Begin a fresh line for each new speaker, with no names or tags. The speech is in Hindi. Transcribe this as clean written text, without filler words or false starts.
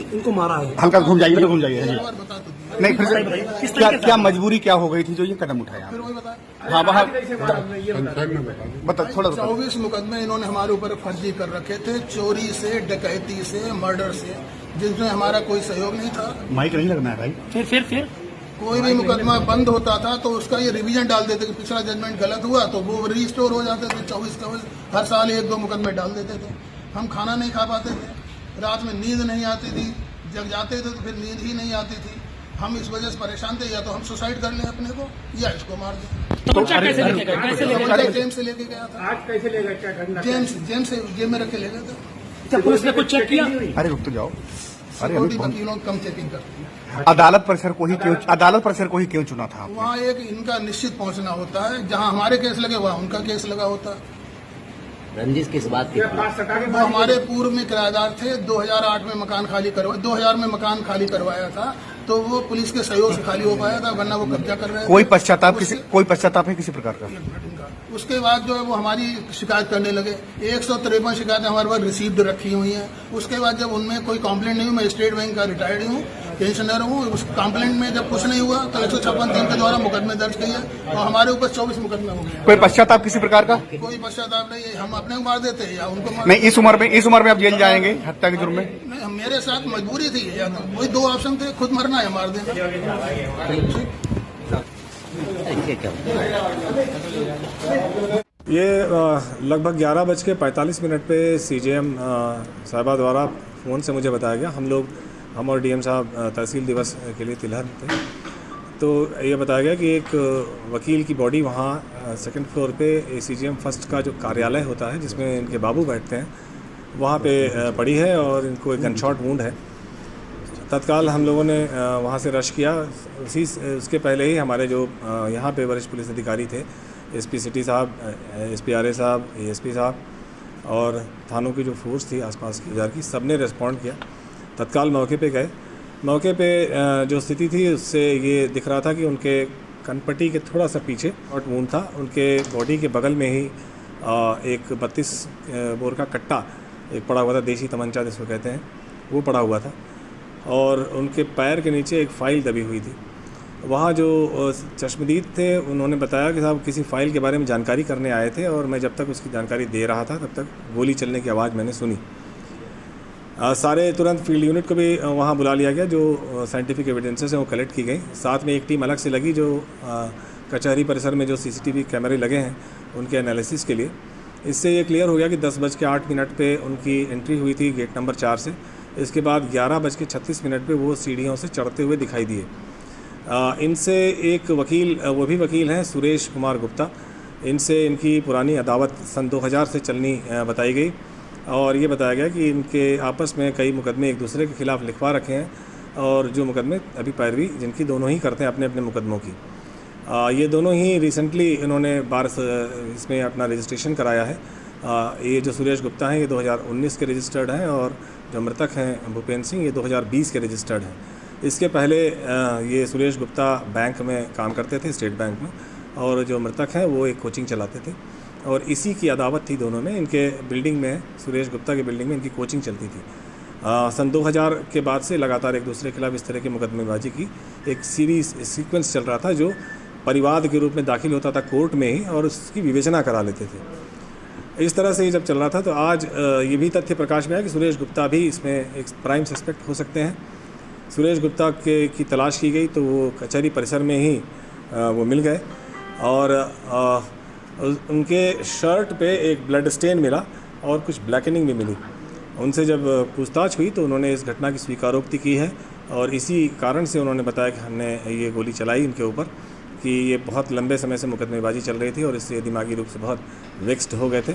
इनको मारा है।
हल्का घूम जाइए जी। नहीं फिर से क्या मजबूरी क्या हो गई थी जो ये कदम उठाया? हाँ वहाँ बता थोड़ा
24 मुकदमे इन्होंने हमारे ऊपर फर्जी कर रखे थे, चोरी से, डकैती से, मर्डर से, जिसमें हमारा कोई सहयोग नहीं था।
माइक नहीं लगना है भाई।
फिर
कोई भी मुकदमा बंद होता था तो उसका ये रिवीजन डाल देते कि पिछला जजमेंट गलत हुआ तो वो रीस्टोर हो जाते थे। 24 हर साल 1-2 मुकदमे डाल देते थे। हम खाना नहीं खा पाते थे, रात में नींद नहीं आती थी, जग जाते थे तो फिर नींद ही नहीं आती थी। हम इस वजह से परेशान थे, या तो हम सुसाइड कर लें अपने को या इसको मार दें।
तो बच्चा कैसे लेके गया?
जेम्स से लेके गया था।
आज कैसे ले गए? क्या घटना?
जेम्स से जेब में रख के ले गए थे।
क्या पुलिस ने कुछ चेक किया?
अरे रुक तो जाओ। अरे
वकीलों कम चेकिंग करती है।
अदालत परिसर को ही क्यों चुना था?
वहाँ एक इनका निश्चित पहुँचना होता है, जहाँ हमारे केस लगे वहाँ उनका केस लगा होता है।
रंजिश किस बात की?
वो हमारे पूर्व में किराएदार थे, 2008 में मकान खाली करवाया, 2000 में मकान खाली करवाया था, तो वो पुलिस के सहयोग से खाली हो पाया था, वरना वो कब्जा कर रहे थे।
कोई पश्चाताप है किसी प्रकार का?
उसके बाद जो है वो हमारी शिकायत करने लगे। 153 शिकायतें हमारे पास रिसीव्ड रखी हुई हैं। उसके बाद जब उनमें कोई कंप्लेंट नहीं हुई, मैं स्टेट बैंक का रिटायर्ड हूँ, पेंशनर हूँ, उस कंप्लेंट में जब कुछ नहीं हुआ तो 156(3) के द्वारा मुकदमे दर्ज किए और हमारे ऊपर 24 मुकदमे हो गए।
कोई पश्चाताप किसी प्रकार का?
कोई पश्चाताप नहीं, हम अपने को मार देते या उनको मार।
नहीं, इस उम्र में आप जेल जाएंगे हत्या के जुर्म में?
नहीं, मेरे साथ मजबूरी थी, या तो वही 2 ऑप्शन थे, खुद मरना या मार देना।
ये लगभग 11:45 पे सीजेएम साहिबा द्वारा फ़ोन से मुझे बताया गया। हम और डीएम साहब तहसील दिवस के लिए तिलहन थे, तो ये बताया गया कि एक वकील की बॉडी वहाँ सेकंड फ्लोर पे सीजेएम फर्स्ट का जो कार्यालय होता है जिसमें इनके बाबू बैठते हैं, वहाँ पे पड़ी है और इनको एक गनशॉट वुंड है। तत्काल हम लोगों ने वहाँ से रश किया। उसके पहले ही हमारे जो यहाँ पे वरिष्ठ पुलिस अधिकारी थे, एसपी सिटी साहब, एसपी आरए साहब, एएसपी साहब और थानों की जो फोर्स थी आसपास की बाज़ार की, सब ने रिस्पॉन्ड किया। तत्काल मौके पे गए। मौके पे जो स्थिति थी उससे ये दिख रहा था कि उनके कनपट्टी के थोड़ा सा पीछे शॉट वुंड था। उनके बॉडी के बगल में ही एक 32 बोर का कट्टा एक पड़ा हुआ था, देसी तमंचा जिसको कहते हैं, वो पड़ा हुआ था और उनके पैर के नीचे एक फ़ाइल दबी हुई थी। वहाँ जो चश्मदीद थे उन्होंने बताया कि साहब किसी फ़ाइल के बारे में जानकारी करने आए थे और मैं जब तक उसकी जानकारी दे रहा था तब तक गोली चलने की आवाज़ मैंने सुनी। सारे तुरंत फील्ड यूनिट को भी वहाँ बुला लिया गया, जो साइंटिफिक एविडेंसेस हैं वो कलेक्ट की गई। साथ में एक टीम अलग से लगी जो कचहरी परिसर में जो सीसीटीवी कैमरे लगे हैं उनके एनालिसिस के लिए। इससे ये क्लियर हो गया कि 10:08 पे उनकी एंट्री हुई थी गेट नंबर 4 से। इसके बाद 11:36 पे वो सीढ़ियों से चढ़ते हुए दिखाई दिए। इनसे एक वकील, वो भी वकील हैं, सुरेश कुमार गुप्ता, इनसे इनकी पुरानी अदावत सन 2000 से चलनी बताई गई और ये बताया गया कि इनके आपस में कई मुकदमे एक दूसरे के खिलाफ़ लिखवा रखे हैं और जो मुकदमे अभी पैरवी जिनकी दोनों ही करते हैं अपने अपने मुकदमों की। ये दोनों ही रिसेंटली इन्होंने इसमें अपना रजिस्ट्रेशन कराया है। ये जो सुरेश गुप्ता हैं ये 2019 के रजिस्टर्ड हैं और जो मृतक हैं भूपेंद्र सिंह ये 2020 के रजिस्टर्ड हैं। इसके पहले ये सुरेश गुप्ता बैंक में काम करते थे, स्टेट बैंक में, और जो मृतक हैं वो एक कोचिंग चलाते थे और इसी की अदावत थी दोनों में। इनके बिल्डिंग में, सुरेश गुप्ता की बिल्डिंग में इनकी कोचिंग चलती थी। सन 2000 के बाद से लगातार एक दूसरे के खिलाफ इस तरह की मुकदमेबाजी की एक सीक्वेंस चल रहा था जो परिवाद के रूप में दाखिल होता था कोर्ट में ही और उसकी विवेचना करा लेते थे। इस तरह से ही जब चल रहा था तो आज ये भी तथ्य प्रकाश में आया कि सुरेश गुप्ता भी इसमें एक प्राइम सस्पेक्ट हो सकते हैं। सुरेश गुप्ता की तलाश की गई तो वो कचहरी परिसर में ही वो मिल गए और उनके शर्ट पे एक ब्लड स्टेन मिला और कुछ ब्लैकनिंग भी मिली। उनसे जब पूछताछ हुई तो उन्होंने इस घटना की स्वीकारोक्ति की है और इसी कारण से उन्होंने बताया कि हमने ये गोली चलाई इनके ऊपर, कि ये बहुत लंबे समय से मुकदमेबाजी चल रही थी और इससे दिमागी रूप से बहुत वेक्स्ड हो गए थे।